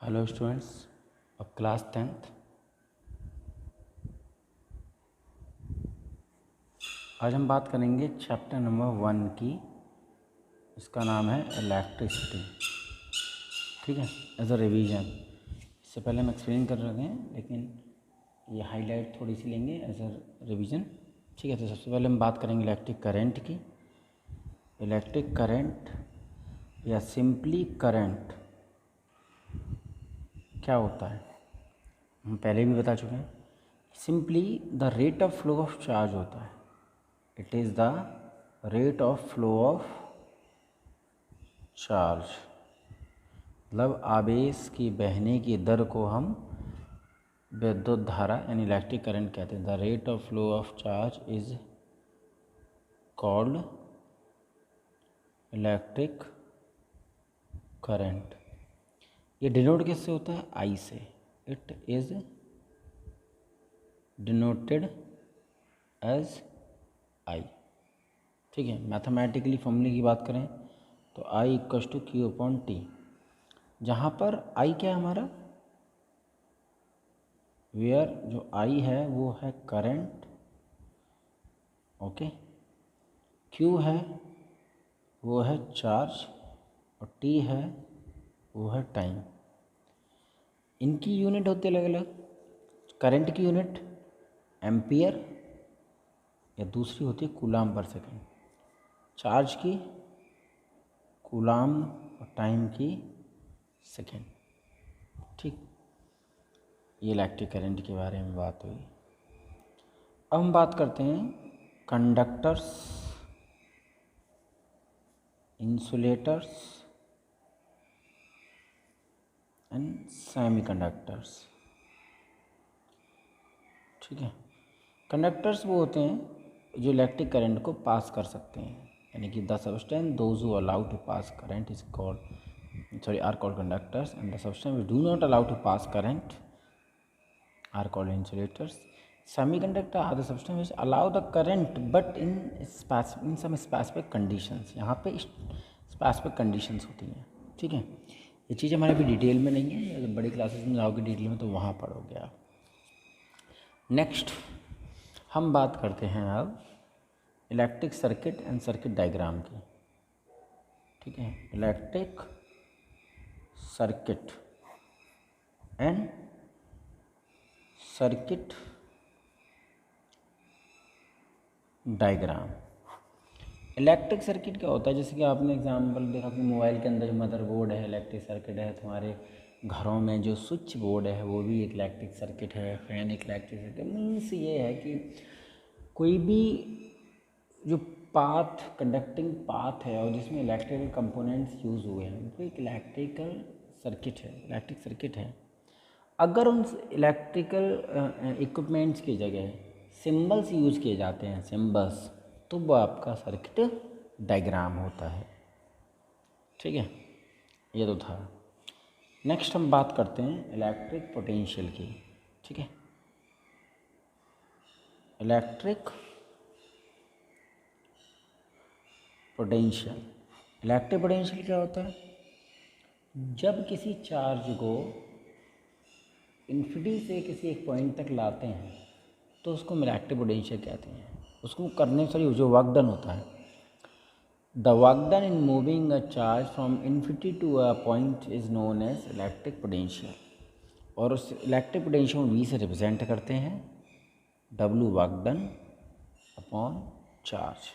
Hello students of class 10th। आज हम बात करेंगे चैप्टर नंबर 1 की। इसका नाम है इलेक्ट्रिसिटी। ठीक है, एज अ रिवीजन। इससे पहले हम एक्सप्लेन कर रहे हैं, लेकिन ये हाईलाइट थोड़ी सी लेंगे एज अ रिवीजन। ठीक है, तो सबसे पहले हम बात करेंगे इलेक्ट्रिक करंट की। इलेक्ट्रिक करंट या सिंपली करंट क्या होता है हम पहले भी बता चुके हैं। Simply the rate of flow of charge होता है। It is the rate of flow of charge, मतलब आवेश की बहने की दर को हम विद्युत धारा यानी इलेक्ट्रिक करंट कहते हैं। The rate of flow of charge is called electric current. ये डिनोट किससे होता है? आई से। It is denoted as I. ठीक है, मैथमेटिकली फॉर्मूले की बात करें तो I equals to Q upon T, जहाँ पर आई क्या है हमारा, वेयर जो आई है वो है करंट, ओके, क्यू है वो है चार्ज और टी है वो है टाइम। इनकी यूनिट होती है अलग अलग। करंट की यूनिट एम्पियर या दूसरी होती है कूलाम पर सेकेंड, चार्ज की कूलाम और टाइम की सेकेंड। ठीक, ये इलेक्ट्रिक करंट के बारे में बात हुई। अब हम बात करते हैं कंडक्टर्स, इंसुलेटर्स एंड सेमीकंडक्टर्स। ठीक है, कंडक्टर्स वो होते हैं जो इलेक्ट्रिक करंट को पास कर सकते हैं, यानी कि the substance those who allow to pass current is called are called conductors and the substance which do not allow to pass current are called insulators. Semiconductor are the substance which allow the current but in some specific conditions. यहाँ पे specific conditions होती हैं। ठीक है, ये चीज़ हमारे भी detail में नहीं है, जब बड़ी क्लासेस में जाओगे डिटेल में तो वहाँ पढ़ोगे आप। नेक्स्ट हम बात करते हैं अब electric circuit and circuit diagram की। ठीक है, electric circuit and circuit diagram. Electric circuit क्या होता है? जैसे कि आपने एग्जांपल देखा कि मोबाइल के अंदर जो मदरबोर्ड है इलेक्ट्रिक सर्किट है, तुम्हारे घरों में जो स्विच बोर्ड है वो भी एक इलेक्ट्रिक सर्किट है, फैन एक इलेक्ट्रिक सर्किट। मीन्स ये है कि कोई भी जो पाथ कंडक्टिंग पाथ है और जिसमें इलेक्ट्रिकल कंपोनेंट्स यूज़ हुए हैं वो एक इलेक्ट्रिकल सर्किट है, इलेक्ट्रिक सर्किट है। अगर उन इलेक्ट्रिकल इक्विपमेंट्स की जगह सिंबल्स यूज किए जाते हैं, सिंबल्स, तो वो आपका सर्किट डायग्राम होता है। ठीक है, ये तो था। नेक्स्ट हम बात करते हैं इलेक्ट्रिक पोटेंशियल की। ठीक है, इलेक्ट्रिक पोटेंशियल। इलेक्ट्रिक पोटेंशियल क्या होता है? जब किसी चार्ज को इन्फिनिटी से किसी एक पॉइंट तक लाते हैं तो उसको हम इलेक्ट्रिक पोटेंशियल कहते हैं। उसको करने से जो वर्क डन होता है, the work done in moving a charge from infinity to a point is known as electric potential. और उस इलेक्ट्रिक पोटेंशियल को वी से रिप्रेजेंट करते हैं, W work done upon charge.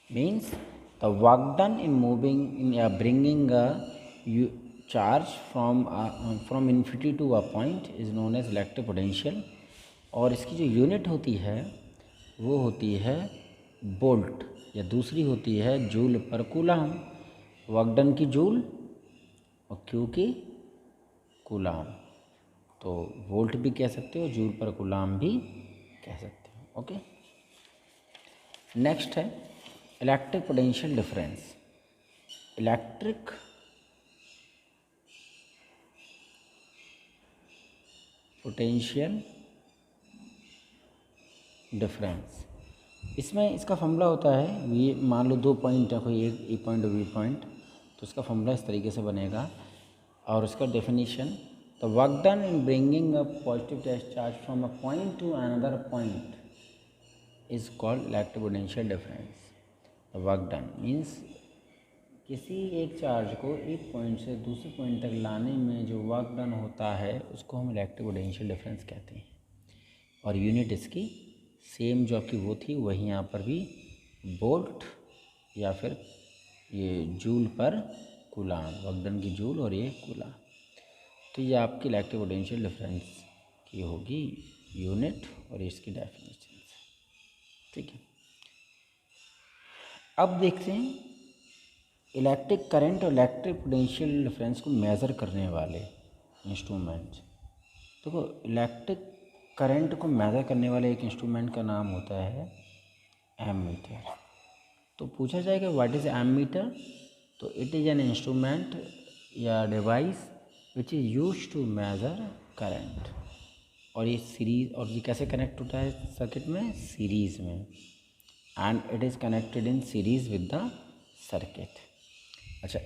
Means the work done in moving in bringing a charge from infinity to a point is known as electric potential. और इसकी जो unit होती है वो होती है वोल्ट, या दूसरी होती है जूल पर कूलाम। वर्क डन की जूल और क्यू की कूलाम, तो वोल्ट भी कह सकते हो, जूल पर कूलाम भी कह सकते हो। ओके, नेक्स्ट है electric potential difference. Electric potential difference, इसमें इसका फॉर्मूला होता है, वी मान लो 2 पॉइंट है, कोई एक पॉइंट और बी पॉइंट, तो इसका फॉर्मूला इस तरीके से बनेगा और उसका definition, the work done in bringing a positive charge from a point two another point is called electric potential difference. The work done means किसी एक चार्ज को एक पॉइंट से दूसरे पॉइंट तक लाने में जो वर्क डन होता है उसको हम इलेक्ट्रिक पोटेंशियल डिफरेंस कहते हैं। और यूनिट इसकी सेम जो आपकी वो थी वही यहाँ पर भी वोल्ट या फिर ये जूल पर कूलाम, वर्क डन की जूल और ये कूलाम। तो ये आपकी इलेक्ट्रिक पोटेंशियल डिफरेंस की होगी यूनिट और इसकी डेफिनेशन। ठीक है, अब देखते हैं इलेक्ट्रिक करंट और इलेक्ट्रिक पोटेंशियल डिफरेंस को मेज़र करने वाले इंस्ट्रूमेंट। देखो इलेक्ट्रिक करंट को मेज़र करने वाले एक इंस्ट्रूमेंट का नाम होता है एमीटर। तो पूछा जाएगा व्हाट इज़ एमीटर, तो इट इज़ एन इंस्ट्रूमेंट या device which is used to measure current. और ये सीरीज, और ये कैसे कनेक्ट होता है सर्किट में, सीरीज़ में, and it is connected in series with the circuit. अच्छा,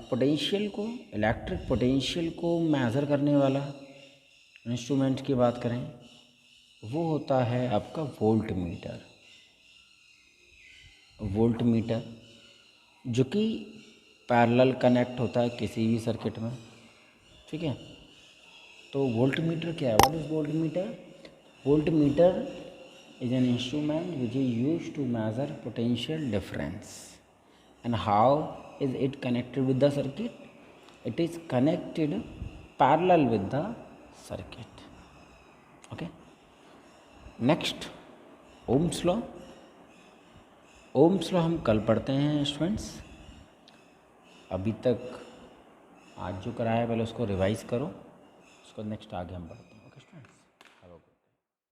पोटेंशियल को, इलेक्ट्रिक पोटेंशियल को मेज़र करने वाला इंस्ट्रूमेंट की बात करें वो होता है आपका वोल्ट मीटर। वोल्ट मीटर जो कि पैरेलल कनेक्ट होता है किसी भी सर्किट में। ठीक है, तो वोल्ट मीटर क्या है, what is voltmeter? Voltmeter is an instrument which is used to measure potential difference. And how is it connected with the circuit? It is connected parallel with the circuit. Okay, next Ohm's law. Ohm's law हम कल पढ़ते हैं students. अभी तक आज जो कराया पहले उसको रिवाइज़ करो, उसको नेक्स्ट आगे हम पढ़ते हैं।